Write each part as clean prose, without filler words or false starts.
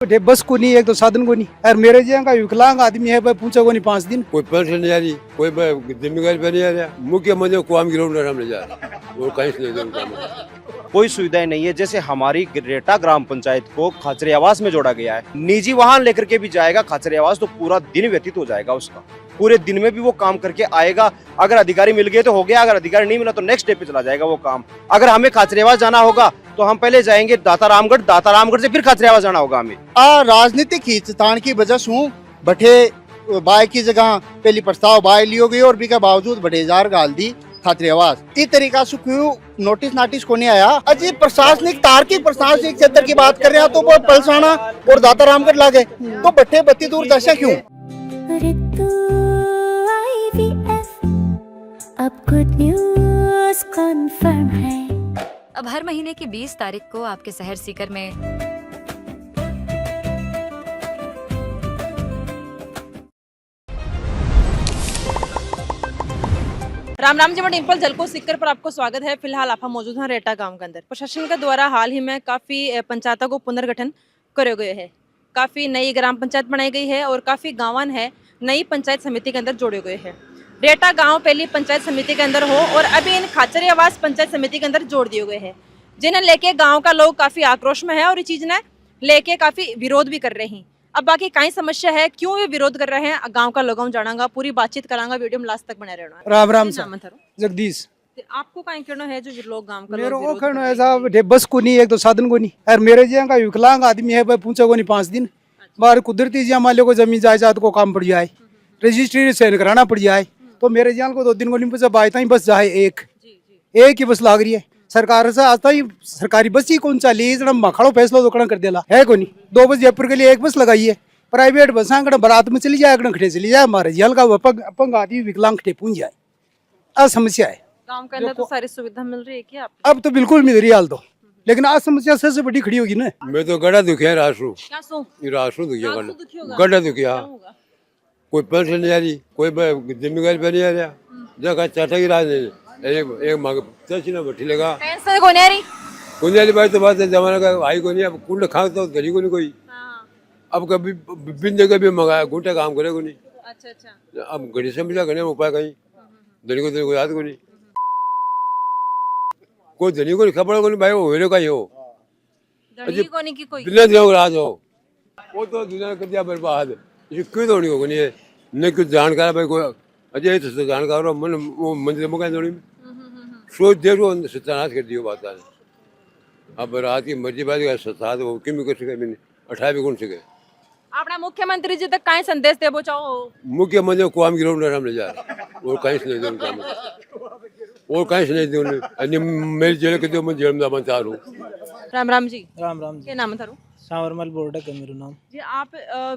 बस को नहीं, एक तो साधन को नहीं। यार मेरे जैसा का विकलांग आदमी है, पूछा को नहीं 5 दिन। कोई पेंशन नहीं आ रही, कोई जिम्मेदारी पे नहीं आ रहा। मुख्यमंत्री को हम गिरोह हमने जा रहा और कहीं से नहीं। कोई सुविधाएं नहीं है। जैसे हमारी रेटा ग्राम पंचायत को खाचरे आवास में जोड़ा गया है, निजी वाहन लेकर के भी जाएगा खाचरे आवास तो पूरा दिन व्यतीत हो जाएगा उसका। पूरे दिन में भी वो काम करके आएगा। अगर अधिकारी मिल गए तो हो गया, अगर अधिकारी नहीं मिला तो नेक्स्ट डे पे चला जाएगा वो काम। अगर हमें खाचरे आवास जाना होगा तो हम पहले जाएंगे दातारामगढ़ से फिर खाचरे आवास जाना होगा हमें। राजनीतिक खींचतान की वजह से बठे बाय की जगह पहली प्रस्ताव बाय लियो गई और भी के बावजूद बड़े हजार गाल दी खातरी आवास। इस तरीका से क्यों नोटिस को नहीं आया? अजी प्रशासनिक तार्किक प्रशासनिक क्षेत्र की बात कर रहे हैं तो वो पलसाना और दातारामगढ़ लागे तो बट्टे बत्ती दूर दशा क्यों? अब गुड न्यूज़ कन्फर्म है। अब हर महीने की 20 तारीख को आपके शहर सीकर में राम राम जी, मैं डिम्पल जलको सीकर पर आपको स्वागत है। फिलहाल आप मौजूद हैं रेटा गांव के अंदर। प्रशासन के द्वारा हाल ही में काफ़ी पंचायतों को पुनर्गठन करे गए हैं। काफ़ी नई ग्राम पंचायत बनाई गई है और काफ़ी गाँवन है नई पंचायत समिति के अंदर जोड़े गए हैं। रेटा गांव पहली पंचायत समिति के अंदर हो और अभी इन खाचरे आवास पंचायत समिति के अंदर जोड़ दिए गए हैं, जिन्हें लेके गांव का लोग काफ़ी आक्रोश में है और इस चीज़ ने लेके काफ़ी विरोध भी कर रहे हैं। अब बाकी कई समस्या है, क्यों ये विरोध कर रहे हैं गांव का लोगों जानांगा, पूरी बातचीत करांगा। वीडियो में लास्ट तक बने रहना। राम राम जगदीश। आपको कहीं कहना है जो लोग गांव का मेरे को कहना है साहब, बस को नहीं, एक तो साधन को नहीं। यार मेरे जैसा का विकलांग आदमी है, पूछा को नहीं 5 दिन। बाहर कुदरती जहाँ मान लो को जमीन जायदाद को काम पड़ जाए, रजिस्ट्री साइन कराना पड़ जाए तो मेरे जान को 2 दिन को नहीं पूछा बायता ही बस जाए एक ही बस लाग रही है। सरकार से आता ही सरकारी बस ही कौन चाली मखड़ो फैसला तो कर देला है को नहीं। 2 बस जयपुर के लिए एक बस लगाई है, प्राइवेट बस बारात में चली जाए, खड़े चली जाए, हमारे जल का अपंग आदमी विकलांग खड़े पूंज जाए। आज समस्या है गांव के अंदर तो सारी सुविधा मिल रही है क्या? अब तो बिल्कुल मिल रही है हाल तो, लेकिन आज समस्या सबसे बड़ी खड़ी होगी ना। मैं तो गड़ा दुखिया राशु दुखिया गड़ा दुखिया, कोई पेंशन नहीं आ रही, कोई जिम्मेदारी पे नहीं आ रहा। जगह चाचा की राज नहीं, एक मांग ना बैठी लगा पेंशन को नहीं आ रही। कुंजाली बात तो बात है, जमाना का भाई को नहीं। अब कुंड खा तो गली को नहीं कोई। अब कभी बिन जगह भी मंगाया घूटे काम करे को नहीं। अच्छा। अब घड़ी से मिला घने उपाय कहीं धनी को याद को नहीं, कोई धनी को नहीं खबर को नहीं भाई, वो हेरे का ही हो धनी को नहीं की कोई दुनिया दिया राज हो, वो तो दुनिया कर दिया बर्बाद। ये क्यों थोड़ी हो नहीं है न कुछ जानकार भाई कोई अजय तो जानकार हो मन वो मंदिर में कहीं थोड़ी सोच देखो सत्यानाश कर दियो बात। अब रात की मर्जी बात साथ वो क्यों कर सके मैंने 18 भी कौन सके। अपना मुख्यमंत्री जी तक कहीं संदेश दे वो चाहो? मुख्यमंत्री को हम गिरोह हमने जा रहा और कहीं से नहीं दूँ और कहीं से नहीं दूँ। मेरी जेल के दो मैं जेल में जाना चाह रहा हूँ। राम राम जी। राम राम जी। क्या नाम है थारो? सावरमल बोर्डक है मेरा नाम जी। आप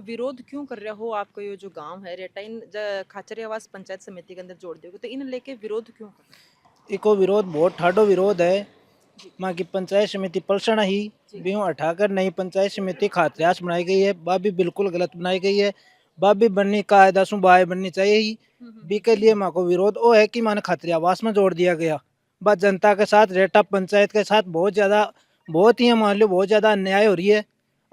विरोध क्यों कर रहे हो? आपको ये जो गांव है रेटा इन खाचरे आवास पंचायत समिति के अंदर जोड़ दियोगे तो इन लेके विरोध क्यों कर रहे हो? इको विरोध बहुत ठाडो विरोध है। माँ की पंचायत समिति पलसना ही भी उठाकर नई पंचायत समिति खातरियास बनाई गई है, वह भी बिल्कुल गलत बनाई गई है। वह भी बननी कायदा से बाय बननी चाहिए ही। बी के लिए माँ को विरोध वो है कि माने खातरी आवास में जोड़ दिया गया। बस जनता के साथ रेटा पंचायत के साथ बहुत ही मान लो बहुत ज़्यादा अन्याय हो रही है।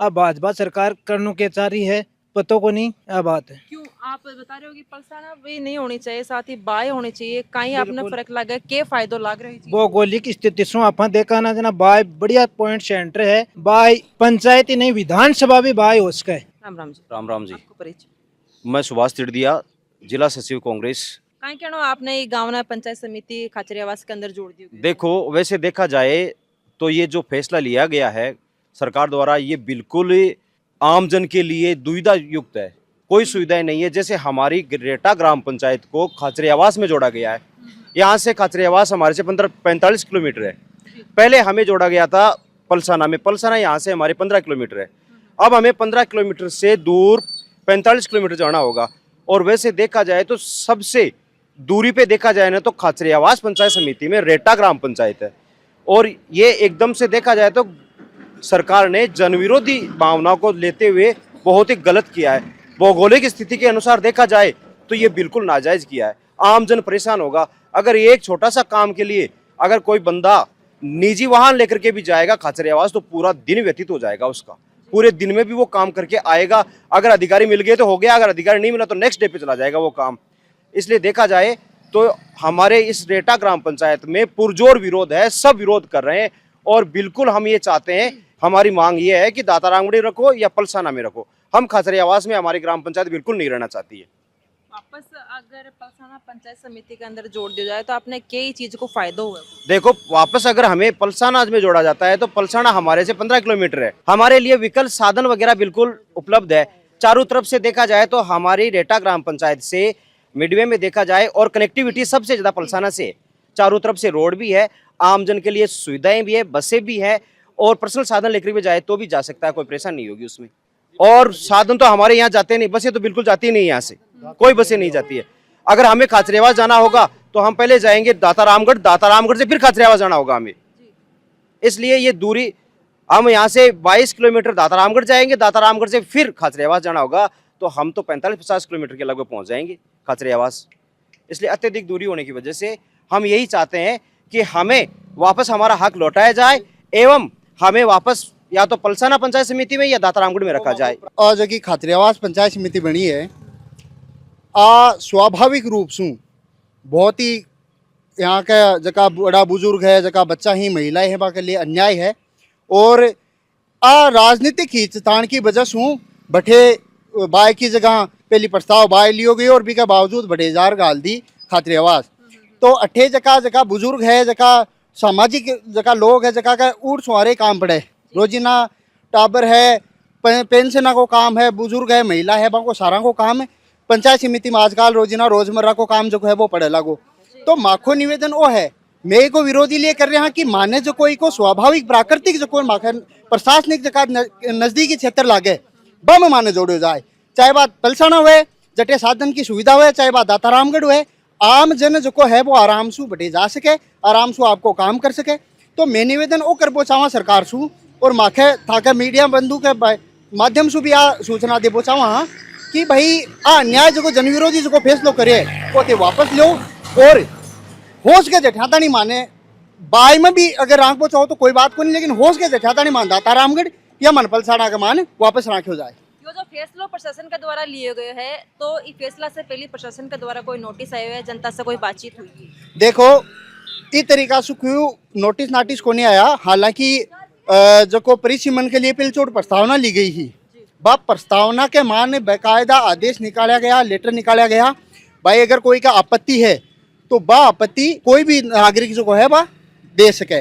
अब भाजपा सरकार करने के चाह रही है, पतों को नहीं यह बात है। क्यों आप बता रहे हो कि पलसाना भी नहीं होनी चाहिए, साथ ही बाय होनी चाहिए? कहीं आपने फर्क लगा के फायदो लाग रही है? भौगोलिक स्थिति से आप देखा ना जना बाय बढ़िया पॉइंट सेंटर है, बाय पंचायत ही नहीं विधानसभा भी बाय हो सके। राम राम जी। राम राम जी। आपको परिचय? मैं सुभाष तिड़दिया, जिला सचिव कांग्रेस। कहीं कहना आपने ये गाँव ना पंचायत समिति खाचरे आवास के अंदर जोड़ दी? देखो वैसे देखा जाए तो ये जो फैसला लिया गया है सरकार द्वारा, ये बिल्कुल आमजन के लिए दुविधा युक्त है। कोई सुविधाएं नहीं है। जैसे हमारी रेटा ग्राम पंचायत को खाचरे आवास में जोड़ा गया है, यहाँ से खाचरे आवास हमारे से 45 किलोमीटर है। पहले हमें जोड़ा गया था पलसाना में, पलसाना यहाँ से हमारे 15 किलोमीटर है। अब हमें 15 किलोमीटर से दूर 45 किलोमीटर जाना होगा। और वैसे देखा जाए तो सबसे दूरी पे देखा जाए ना तो खाचरे आवास पंचायत समिति में रेटा ग्राम पंचायत है। और ये एकदम से देखा जाए तो सरकार ने जनविरोधी भावनाओं को लेते हुए बहुत ही गलत किया है। भौगोलिक स्थिति के अनुसार देखा जाए तो ये बिल्कुल नाजायज किया है। आम जन परेशान होगा। अगर ये एक छोटा सा काम के लिए अगर कोई बंदा निजी वाहन लेकर के भी जाएगा खाचरे आवास तो पूरा दिन व्यतीत हो जाएगा उसका। पूरे दिन में भी वो काम करके आएगा। अगर अधिकारी मिल गए तो हो गया, अगर अधिकारी नहीं मिला तो नेक्स्ट डे पे चला जाएगा वो काम। इसलिए देखा जाए तो हमारे इस रेटा ग्राम पंचायत में पुरजोर विरोध है, सब विरोध कर रहे हैं। और बिल्कुल हम ये चाहते हैं, हमारी मांग ये है कि दातारामगढ़ी रखो या पलसाना में रखो, हम खाचरी आवास में हमारी ग्राम पंचायत बिल्कुल नहीं रहना चाहती है। वापस अगर पलसाना पंचायत समिति के अंदर जोड़ दिया जाए तो आपने कई चीज को फायदा हुआ है। देखो, वापस अगर हमें पलसाना में जोड़ा जाता है तो पलसाना हमारे से 15 किलोमीटर है, हमारे लिए विकल्प साधन वगैरह बिल्कुल उपलब्ध है। चारों तरफ से देखा जाए तो हमारी रेटा ग्राम पंचायत से मिडवे में देखा जाए और कनेक्टिविटी सबसे ज्यादा पलसाना से, चारों तरफ से रोड भी है, आमजन के लिए सुविधाएं भी है, बसें भी है, और पर्सनल साधन लेकर भी जाए तो भी जा सकता है, कोई परेशानी नहीं होगी उसमें। और साधन तो हमारे यहाँ जाते नहीं, बसें तो बिल्कुल जाती नहीं, यहाँ से कोई बसें नहीं जाती है। अगर हमें खाचरियावास जाना होगा तो हम पहले जाएंगे दातारामगढ़, दातारामगढ़ से फिर खाचरियावास जाना होगा हमें। इसलिए ये दूरी, हम यहाँ से 22 किलोमीटर दातारामगढ़ जाएंगे, दातारामगढ़ से फिर खाचरियावास जाना होगा, तो हम तो 45-50 किलोमीटर के लगभग पहुँच जाएंगे खाचरियावास। इसलिए अत्यधिक दूरी होने की वजह से हम यही चाहते हैं कि हमें वापस हमारा हक लौटाया जाए, एवं हमें वापस या तो पलसाना पंचायत समिति में या दातारामगढ़ में रखा जाए। और जो कि खाचरियावास पंचायत समिति बनी है, स्वाभाविक रूप से बहुत ही यहाँ का जका बड़ा बुजुर्ग है, जका बच्चा ही महिलाएं है, बा के लिए अन्याय है। और राजनीतिक खींचतान की वजह से बठे बाय की जगह पहली प्रस्ताव बाय लियो गई और भी के बावजूद बड़े जार गाल दी खाचरियावास। तो अठे जका बुजुर्ग है, जका सामाजिक जका लोग है, जका का ऊट सुहारे काम पड़े, रोजीना टाबर है, पेंशन को काम है, बुजुर्ग है, महिला है, बाको सारा को काम है। पंचायत समिति में आजकल रोजीना रोजमर्रा को काम जो है वो पड़े लागो। तो माखो निवेदन वो है, मैं को विरोधी लिए कर रहा कि माने जो कोई को स्वाभाविक प्राकृतिक जो कोई माखन प्रशासनिक जका नजदीकी क्षेत्र लागे बम माने जोड़ो जाए, चाहे बात पलसाना हुए जटे साधन की सुविधा हुए, चाहे बात दातारामगढ़ हुए, आम जन जो को है वो आराम से बटे जा सके, आराम से आपको काम कर सके। तो मैं निवेदन वो कर चावा सरकार सु और माखे थाके मीडिया बंधु के माध्यम से भी आ सूचना दे चावा कि भाई अन्याय जो जनविरोधी जो फैसलो करे वो ते वापस लो, और होश के जठाता नहीं माने बाय में भी अगर आंख चाहो तो कोई बात को नहीं, लेकिन होश के जठाता नहीं मान दातारामगढ़ या मन पलसाना का मान वापस राख्यो जाए। यो जो फैसलो प्रशासन के द्वारा लिए गए हैं, तो इस फैसला से पहले प्रशासन के द्वारा कोई नोटिस आए हुए, जनता से कोई बातचीत हुई? देखो, इस तरीका से क्यों नोटिस को नहीं आया। हालांकि जो को परिसीमन के लिए पिलचोट प्रस्तावना ली गई ही, बा प्रस्तावना के मान बाकायदा आदेश निकाला गया, लेटर निकाला गया, भाई अगर कोई का आपत्ति है तो बा आपत्ति कोई भी नागरिक जो है बा दे सके।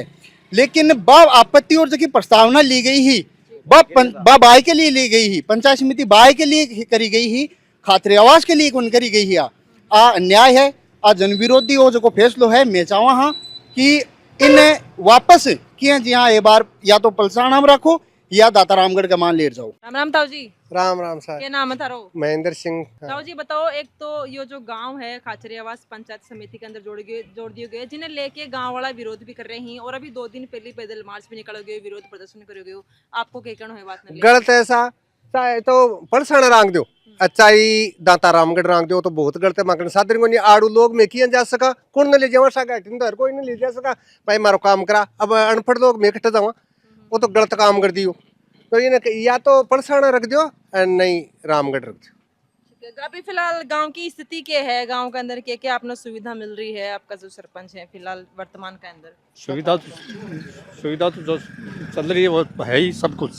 लेकिन बा आपत्ति और जो प्रस्तावना ली गई ही बा बाय के लिए ली गई ही, पंचायत समिति बाय के लिए करी गई ही, खाचरियावास के लिए कौन करी गई है। अन्याय है, जनविरोधी हो जो फैसलो है। मैं चाहवा हाँ कि इन वापस किए जी हाँ, एक बार या तो पलसाना में रखो या दातारामगढ़ का मान ले जाओ। राम राम ताऊ जी। राम राम सर। क्या नाम है थारो? महेंद्र सिंह। ताऊ जी बताओ, एक तो ये जो गांव है खाचरियावास पंचायत समिति के अंदर जोड़ दिए गए, जिन्हें लेके गांव वाला विरोध भी कर रहे हैं, और अभी 2 दिन पहले पैदल मार्च भी निकलोगे, विरोध प्रदर्शन करोगे, आपको क्या कहना है बात में? गलत ऐसा चाहे तो पलसाना रांग दो, अच्छा ही दातारामगढ़ रांग दो तो बहुत गलत है। मगर साधन को नहीं आड़ू लोग में किया जा सका, कौन न ले जावा सका, कोई नहीं ले जा सका, भाई मारो काम करा। अब अनपढ़ लोग में कट्ठा जावा, वो तो गलत काम कर दियो। तो ये या तो पलसाना रख दो नहीं रामगढ़ रख दो। अभी फिलहाल गांव की स्थिति क्या है? गांव के अंदर क्या आपने सुविधा मिल रही है? आपका जो सरपंच है फिलहाल वर्तमान के अंदर सुविधा तो जो चल रही है वो है ही सब कुछ।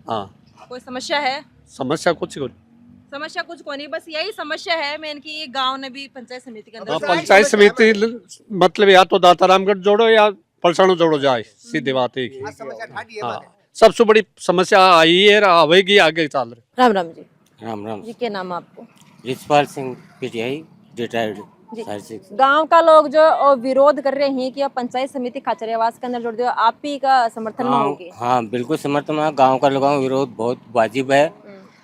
हाँ, कोई समस्या है? समस्या कुछ को नहीं, बस यही समस्या है मेन की ये गांव ने भी पंचायत समिति के अंदर। पंचायत समिति मतलब या तो दातारामगढ़ जोड़ो या पलसाना जोड़ो जाए, सीधी बात एक ही। हाँ, सबसे बड़ी समस्या आई है, आवेगी, आगे चल रही। राम राम जी। राम राम जी, क्या नाम है आपको? Richpal Singh PTI retired. गांव का लोग जो विरोध कर रहे हैं कि अब पंचायत समिति खाचरियावास के अंदर जोड़ दो, आप ही का समर्थन में होंगे? हाँ बिल्कुल समर्थन में। गांव का लोगों का विरोध बहुत वाजिब है।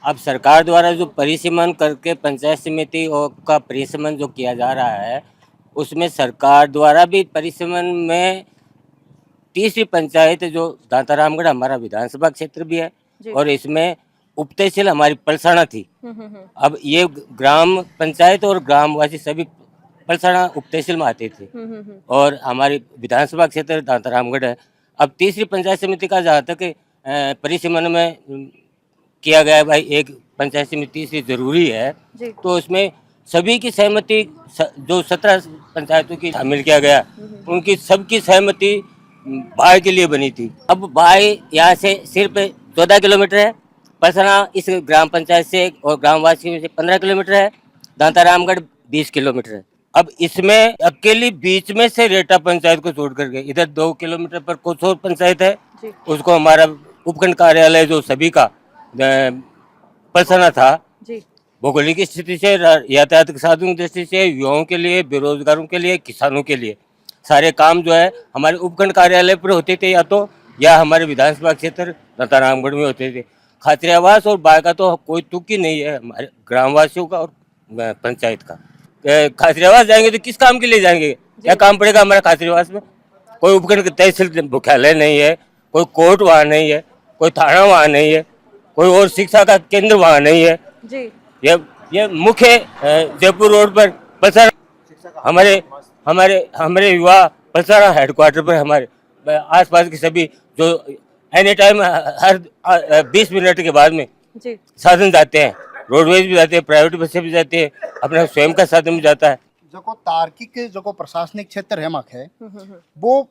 अब सरकार द्वारा जो परिसीमन करके पंचायत समिति का परिसीमन जो किया जा रहा है, उसमें सरकार द्वारा भी परिसीमन में तीसरी पंचायत जो दातारामगढ़ हमारा विधानसभा क्षेत्र भी है, और इसमें उप तहसील हमारी पलसाना थी। अब ये ग्राम पंचायत और ग्रामवासी सभी पलसाना उप तहसील में आते थे, और हमारी विधानसभा क्षेत्र दातारामगढ़ है। अब तीसरी पंचायत समिति का जहाँ तक परिसीमन में किया गया है भाई एक पंचायत समिति से जरूरी है, जी। तो उसमें सभी की सहमति, जो 17 पंचायतों की शामिल किया गया, उनकी सबकी सहमति बाय के लिए बनी थी। अब बाय यहाँ से सिर्फ 14 किलोमीटर है, पलसना इस ग्राम पंचायत से और ग्रामवासियों से 15 किलोमीटर है, दांता रामगढ़ 20 किलोमीटर है। अब इसमें अकेली बीच में से रेटा पंचायत को छोड़ करके इधर 2 किलोमीटर पर कुछ और पंचायत है, उसको हमारा उपखंड कार्यालय जो सभी का पलसना था, जी। भौगोलिक स्थिति से, यातायात के साधनों की दृष्टि से, युवाओं के लिए, बेरोजगारों के लिए, किसानों के लिए सारे काम जो है हमारे उपखंड कार्यालय पर होते थे, या हमारे विधानसभा क्षेत्र दाता रामगढ़ में होते थे। खातरी आवास और बाय का तो कोई तुक ही नहीं है हमारे ग्रामवासियों का और पंचायत का। खातरी आवास जाएंगे तो किस काम के लिए जाएंगे, क्या काम पड़ेगा हमारा खातरी आवास में? कोई उपखंड तहसील मुख्यालय नहीं है, कोई कोर्ट वहाँ नहीं है, कोई थाना वहाँ नहीं है, कोई और शिक्षा का केंद्र वहाँ नहीं है जी। ये मुख्य जयपुर रोड पर पलसाना हमारे युवा पलसाना हेडक्वार्टर पर हमारे आसपास के सभी जो एनी टाइम हर 20 मिनट के बाद में जी। साधन जाते हैं, रोडवेज भी जाते हैं, प्राइवेट बसें भी जाती है, अपना स्वयं का साधन भी जाता है। जो तार्किक जो प्रशासनिक क्षेत्र है माखे वो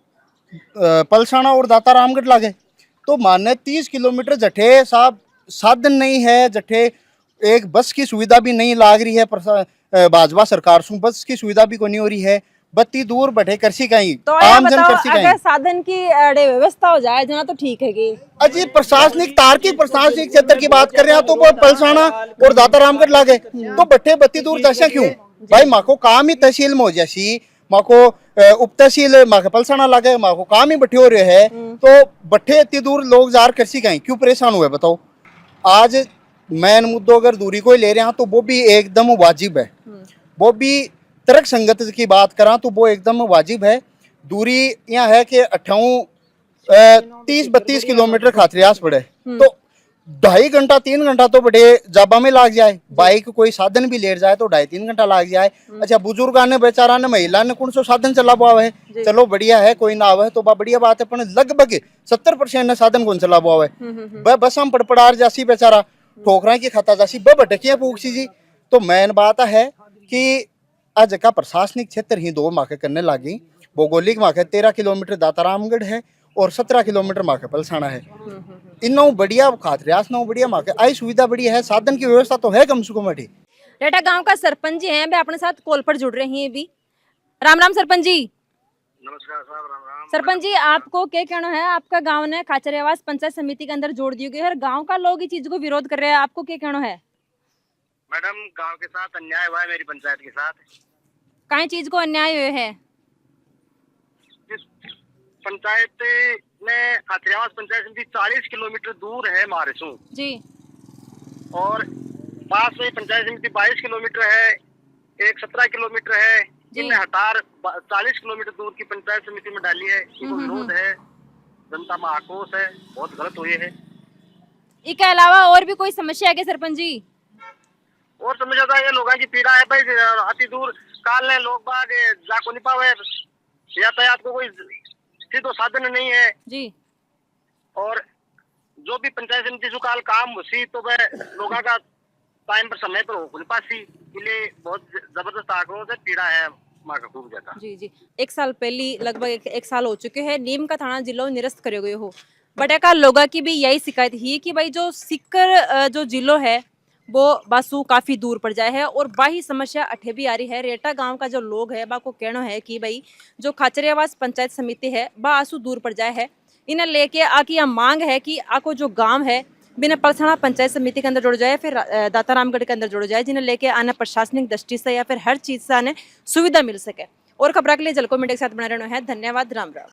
पलसाना और दाता रामगढ़ लागे, तो माने 30 किलोमीटर जठे साहब साधन नहीं है, जठे एक बस की सुविधा भी नहीं लाग रही है, भाजपा सरकार से बस की सुविधा भी को नहीं हो रही है, बत्ती दूर बैठे करसी कहीं तो आम जन बताओ, करसी कहीं। अगर साधन की व्यवस्था हो जाए जना तो ठीक है कि अजी प्रशासनिक तार्किक प्रशासनिक क्षेत्र की बात कर रहे हैं तो वो पलसाना और दाता रामगढ़ लागे, तो बट्टे बत्ती दूर जैसे क्यों भाई? माँ को काम ही तहसील में हो जैसी, माँ को उप तहसील माँ के पलसाना लागे, माँ को काम ही बट्टे हो रहे है, तो बट्टे इतनी दूर लोग जार करसी कहीं क्यों परेशान हुए बताओ? आज मैन मुद्दों अगर दूरी को ले रहे हैं तो वो भी एकदम वाजिब है, वो भी तर्क संगत की बात करा तो वो एकदम वाजिब है। दूरी यहाँ है कि 30-32 किलोमीटर खातरियास पड़े, तो 2.5 घंटा 3 घंटा तो बड़े जाबा में लाग जाए, बाइक कोई साधन भी ले जाए तो 2.5-3 घंटा लाग जाए। अच्छा बुजुर्ग ने बेचारा ने महिला ने कौन सो साधन चला पावा है, चलो बढ़िया है, कोई ना आवे तो बढ़िया बात है, पर लगभग 70% ने साधन कौन चला पावा है, बस हम पड़पड़ार जासी बेचारा ठोकरा की खाता जासी भटकिया पूछी जी। तो मेन बात है कि आज का प्रशासनिक क्षेत्र ही 2 माके करने लगी, भौगोलिक माके 13 किलोमीटर दाता रामगढ़ है और 17 किलोमीटर माके पलसाना है। इन बढ़िया खातरियास न बढ़िया माके आई सुविधा बढ़िया है, साधन की व्यवस्था तो है कम से कम। रेटा गांव का सरपंच जी हैं, वे अपने साथ कॉल पर जुड़ रहे हैं अभी। राम राम सरपंच जी। नमस्कार साहब, राम राम। सरपंच जी आपको क्या कहना है, आपका गांव ने खाचरे आवास पंचायत समिति के अंदर जोड़ दी गई है और गांव का लोग इस चीज को विरोध कर रहे हैं, आपको क्या कहना है? मैडम गांव के साथ अन्याय हुआ है, मेरी पंचायत के साथ। कई चीज को अन्याय हुए है? पंचायत में खाचरे आवास पंचायत समिति 40 किलोमीटर दूर है मारेसू जी, और पास में पंचायत समिति 22 किलोमीटर है, एक 17 किलोमीटर है, जिनने हटार 40 किलोमीटर दूर की पंचायत समिति में डाली है। इनको विरोध है, जनता में आक्रोश है, बहुत गलत हुए है। इसके अलावा और भी कोई समस्या है क्या सरपंच जी? और समझ आता है लोगों की पीड़ा है भाई, अति दूर काल ने लोग बाग जाको नहीं पावे, यातायात को कोई सीधो साधन नहीं है जी, और जो भी पंचायत समिति जो काल काम हुई तो वह लोगों का टाइम पर समय पर हो नहीं पासी, इसलिए बहुत जबरदस्त आक्रोश है, पीड़ा है माँ का खूब ज्यादा। जी जी, 1 साल पहले लगभग 1 साल हो चुके हैं, नीम का थाना जिलों निरस्त करे गए हो, बट का लोगों की भी यही शिकायत ही कि भाई जो सिक्कर जो जिलो है वो बासु काफी दूर पड़ जाए है, और वही समस्या अठे भी आ रही है। रेटा गांव का जो लोग है बा को कहना है कि भाई जो खाचरे आवास पंचायत समिति है बा आसू दूर पड़ जाए है, इन्हें लेके आकी यह मांग है कि आको जो गांव है बिना पलसाना पंचायत समिति के अंदर जुड़ जाए, फिर दाता रामगढ़ के अंदर जुड़ जाए, जिन्हें लेके आने प्रशासनिक दृष्टि से या फिर हर चीज से आने सुविधा मिल सके। और खबर के लिए जलको मीडिया के साथ बना रहना है। धन्यवाद, राम राम।